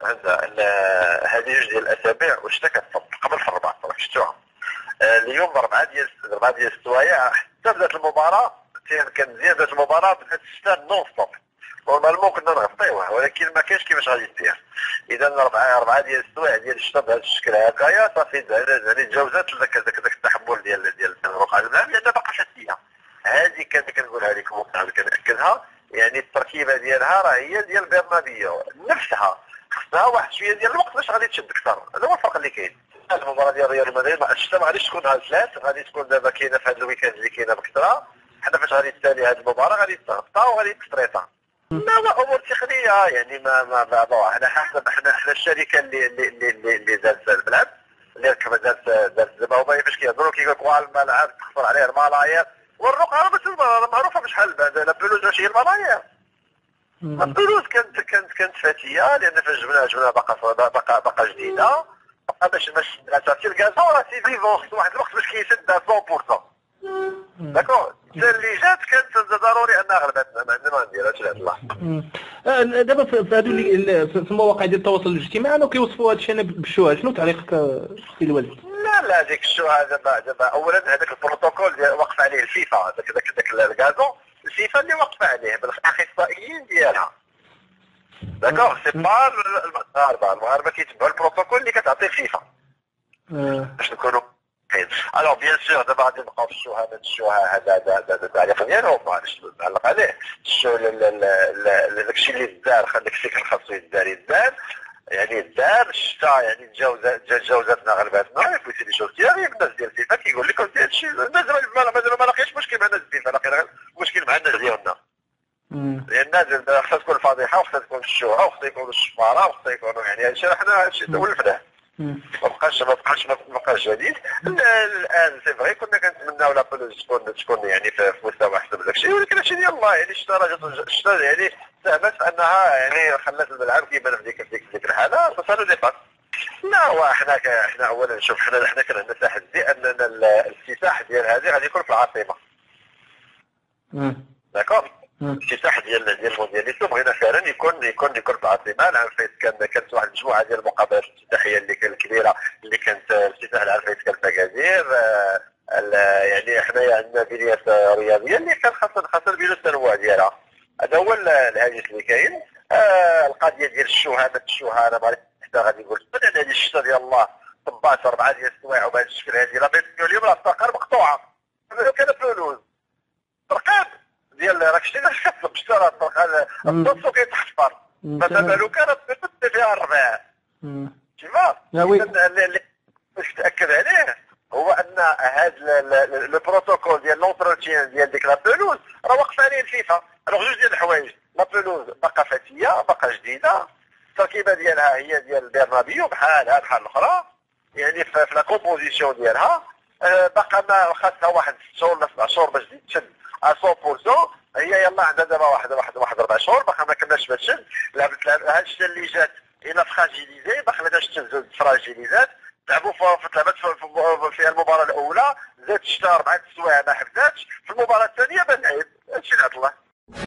هذه جوج ديال الاسابيع والشتا كتصب قبل في الربع صراحه شفتوها. اليوم 4 ديال السوايع حتى بدات المباراه كان مزيان بدات المباراه بدات الشتا نون ستوب. نورمالمون كنا نغطيوها ولكن ما كاينش كيفاش غادي دير. اذا 4 ديال السوايع ديال الشتا بهذا الشكل هكايا صافي يعني تجاوزات ذاك التحمل ديال الرقعه الماء لان باقا شتيه. هذه كنقولها لكم كنأكدها، يعني التركيبه ديالها راه هي ديال برنابيو نفسها، خصها واحد شويه ديال الوقت باش غادي تشد اكثر. هذا هو الفرق اللي كاين. المباراه ديال ريال مدريد ما الشتا ما غاديش تكون على 3 غادي تكون دابا كاينه في هذا الويكاند اللي كاينه بكثره. حنا فاش غادي تسالي هذه المباراه غادي تهبطها وغادي تستريطها. لا امور تقنيه يعني ما حنا حسب حنا الشركه اللي دارت الملعب اللي ركبت دارت زعما هما فاش كيهضروا كيقول لك الملعب تخسر عليه الملايير والرقعه بس معروفه بشحال بعد لا بلوز ماشي هي الملايير. البلوز كانت فاتيه لان فاش جبنا باقا جديده باقا باش صافي الكازون راه سي فيفون واحد الوقت باش كيسد 100%. داكور اللي جات كانت ضروري انها غلبتنا ما عندنا ما نديرهاش لعند الله. دابا في هادو في المواقع ديال التواصل الاجتماعي انه كيوصفوا هذا الشيء بالشوهه، شنو تعليقك سي الوالد؟ لا ديك الشوهه دابا اولا هذاك البروتوكول ديال وقف عليه الفيفا داك الكازون الفيفا اللي وقف عليه بالاخصائيين ديالها. داكوغ سي با المغاربه كيتبعوا البروتوكول اللي كتعطي الفيفا باش نكونوا كاين. الوغ بيان سور دابا غادي نبقاو في الشوهه هذا التعليق ديالهم معليش نعلق عليه. داكشي اللي دار داكشي كان خاصو يدار يعني دار الشتا يعني تجاوزاتنا غلباتنا يفوتي لي شوز ديالي الناس ديال الفيفا كيقول لك هادشي الناس ما لاقيش مشكل مع الناس ديالنا لاقي مشكل مع الناس ديالنا. لان خاصها تكون فضيحه وخاصها تكون الشوهه وخاصها يكون الشفاره وخاصها يكونوا يعني هادشي حنا هادشي ولفناه ما بقاش جديد. الان سي فري كنا كنتمناو لا بلوز تكون يعني في مستوى احسن من داكشي ولكن هادشي ديال الله يعني الشتا يعني ساهمت انها يعني خلات الملعب كيبان في ديك الحاله فصاروا دي باس. لا هو احنا اولا شوف حنا كان عندنا تحدي اننا الافتتاح ديال هذه غادي يكون في العاصمه. داكور الافتتاح ديال الموندياليتو بغينا فعلا يكون في العاصمه. العام فايت كانت واحد المجموعه ديال المقابلات الافتتاحيه اللي كانت كبيره اللي كانت افتتاح العام فايت كان في اكادير. يعني حنايا عندنا بنيه رياضيه اللي كان خاصه بين التنوع ديالها. هذا هو الهاجس اللي كاين. القضيه ديال الشوهه انا ما حتى غادي نقول بعد هذه الشتا ديال الله طبات 4 ديال السوايع وبهذا الشكل هذه لا بيت اليوم راه الفقر مقطوعه. كان فلوس رقاب ديال راك شتي كتحسب اشترى الطوسو كيتحفر مثلا لو كانت فيها الربع كيفاش اللي باش تاكد عليه هو ان هذا لو بروتوكول ديال لونتروتيان ديال ديك لا بلوز راه واقف عليه الفيفا. الوغ جوج ديال الحوايج لا بلوز باقا فاتيه باقا جديده التركيبه ديالها هي ديال البرنابيو بحالها بحال الاخرى يعني في لا كومبوزيسيون ديالها باقا ما خاصها واحد 6 شهور ولا 7 شهور باش تشد 100%. هي يلا عندها دابا واحد 4 شهور باقا ما كملش باش تشد. هاد الشتا اللي جات الى فراجيليزي باقا ما داش تنزل فراجيليزات لعبوا في المباراه الاولى زاد الشتا 4 السوايع ما حبداتش في المباراه الثانيه بان عيب هادشي اللي عطله.